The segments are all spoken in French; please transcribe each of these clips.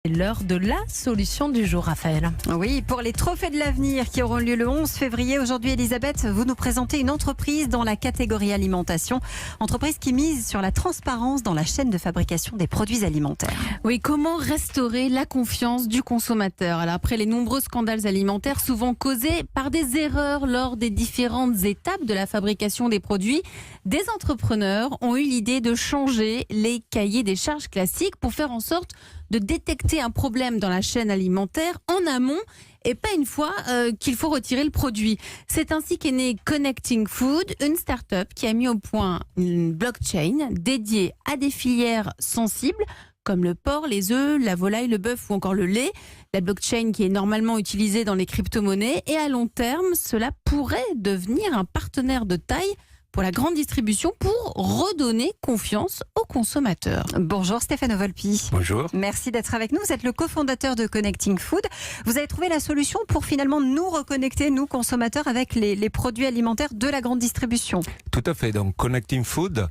L'heure de la solution du jour, Raphaël. Oui, pour les trophées de l'avenir qui auront lieu le 11 février. Aujourd'hui, Elisabeth, vous nous présentez une entreprise dans la catégorie alimentation. Entreprise qui mise sur la transparence dans la chaîne de fabrication des produits alimentaires. Oui, comment restaurer la confiance du consommateur? Alors, après les nombreux scandales alimentaires souvent causés par des erreurs lors des différentes étapes de la fabrication des produits, des entrepreneurs ont eu l'idée de changer les cahiers des charges classiques pour faire en sorte de détecter un problème dans la chaîne alimentaire en amont et pas une fois qu'il faut retirer le produit. C'est ainsi qu'est née Connecting Food, une start-up qui a mis au point une blockchain dédiée à des filières sensibles comme le porc, les œufs, la volaille, le bœuf ou encore le lait. La blockchain qui est normalement utilisée dans les crypto-monnaies, et à long terme, cela pourrait devenir un partenaire de taille pour la grande distribution pour redonner confiance aux consommateurs. Bonjour Stéphane Volpi. Bonjour. Merci d'être avec nous. Vous êtes le cofondateur de Connecting Food. Vous avez trouvé la solution pour finalement nous reconnecter, nous consommateurs, avec les produits alimentaires de la grande distribution. Tout à fait. Donc Connecting Food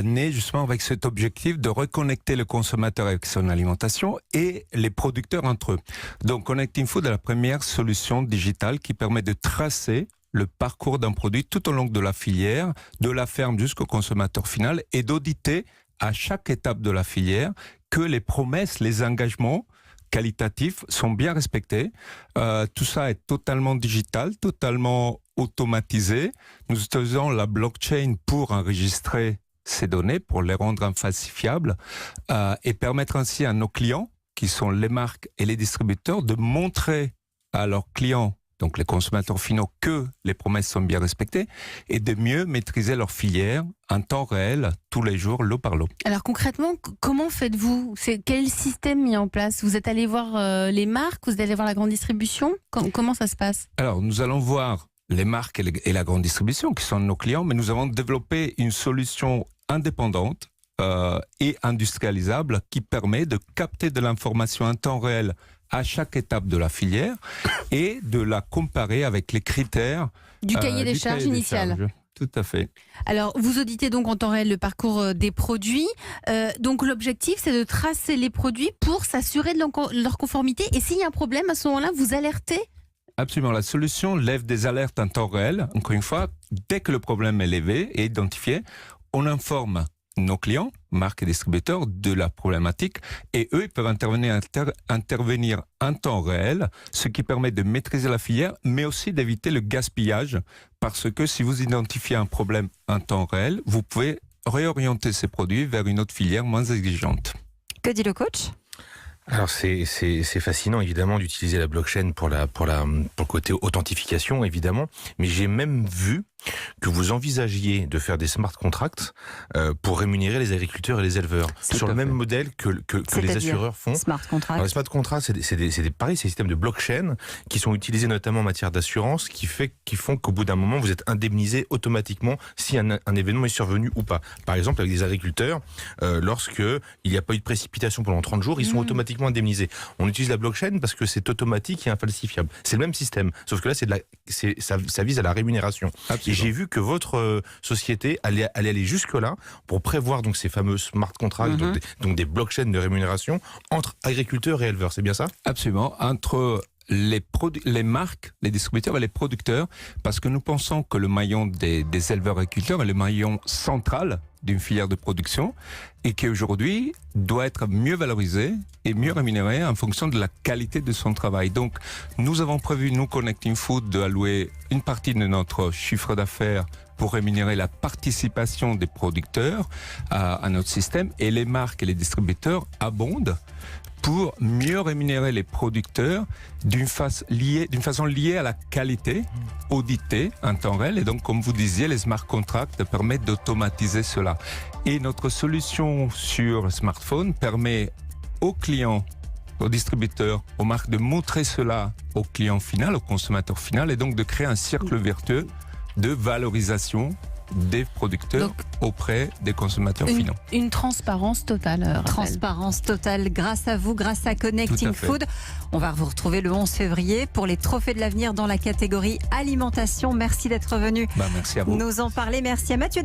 naît justement avec cet objectif de reconnecter le consommateur avec son alimentation et les producteurs entre eux. Donc Connecting Food est la première solution digitale qui permet de tracer le parcours d'un produit tout au long de la filière, de la ferme jusqu'au consommateur final, et d'auditer à chaque étape de la filière que les promesses, les engagements qualitatifs sont bien respectés. Tout ça est totalement digital, totalement automatisé. Nous utilisons la blockchain pour enregistrer ces données, pour les rendre infalsifiables et permettre ainsi à nos clients, qui sont les marques et les distributeurs, de montrer à leurs clients, donc les consommateurs finaux, que les promesses sont bien respectées et de mieux maîtriser leur filière en temps réel, tous les jours, lot par lot. Alors concrètement, comment faites-vous? Quel système mis en place? Vous êtes allé voir les marques? Vous êtes allé voir la grande distribution? Comment ça se passe? Alors, nous allons voir les marques et la grande distribution qui sont nos clients, mais nous avons développé une solution indépendante et industrialisable qui permet de capter de l'information en temps réel à chaque étape de la filière et de la comparer avec les critères du cahier des charges initial. Tout à fait. Alors, vous auditez donc en temps réel le parcours des produits. Donc, l'objectif, c'est de tracer les produits pour s'assurer de leur conformité. Et s'il y a un problème, à ce moment-là, vous alertez? Absolument. La solution lève des alertes en temps réel. Encore une fois, dès que le problème est levé et identifié, on informe nos clients, marques et distributeurs, de la problématique, et eux, ils peuvent intervenir en temps réel, ce qui permet de maîtriser la filière, mais aussi d'éviter le gaspillage, parce que si vous identifiez un problème en temps réel, vous pouvez réorienter ces produits vers une autre filière moins exigeante. Que dit le coach ? Alors c'est fascinant évidemment d'utiliser la blockchain pour le côté authentification évidemment, mais j'ai même vu que vous envisagiez de faire des smart contracts pour rémunérer les agriculteurs et les éleveurs sur le même modèle que les assureurs font. Smart contracts. Alors, les smart contracts, c'est des systèmes de blockchain qui sont utilisés notamment en matière d'assurance, qui font qu'au bout d'un moment vous êtes indemnisé automatiquement si un événement est survenu ou pas. Par exemple avec des agriculteurs, lorsque il n'y a pas eu de précipitation pendant 30 jours, ils sont automatiquement indemnisés. On utilise la blockchain parce que c'est automatique et infalsifiable. C'est le même système, sauf que là ça vise à la rémunération. Absolument. Et j'ai vu que votre société allait aller jusque-là pour prévoir donc ces fameux smart contracts, donc des blockchains de rémunération entre agriculteurs et éleveurs. C'est bien ça? Absolument. Entre les marques, les distributeurs et les producteurs, parce que nous pensons que le maillon des éleveurs agriculteurs est le maillon central d'une filière de production et qui aujourd'hui doit être mieux valorisé et mieux rémunéré en fonction de la qualité de son travail. Donc, nous avons prévu, nous, Connecting Food, d'allouer une partie de notre chiffre d'affaires pour rémunérer la participation des producteurs à notre système, et les marques et les distributeurs abondent pour mieux rémunérer les producteurs d'une façon liée à la qualité, auditée en temps réel. Et donc, comme vous disiez, les smart contracts permettent d'automatiser cela. Et notre solution sur le smartphone permet aux clients, aux distributeurs, aux marques de montrer cela au client final, au consommateur final, et donc de créer un cercle vertueux de valorisation des producteurs auprès des consommateurs finaux. Une transparence totale. Transparence totale grâce à vous, grâce à Connecting Food. On va vous retrouver le 11 février pour les trophées de l'avenir dans la catégorie alimentation. Merci d'être venu Merci à vous. nous en parler. Merci à Mathieu.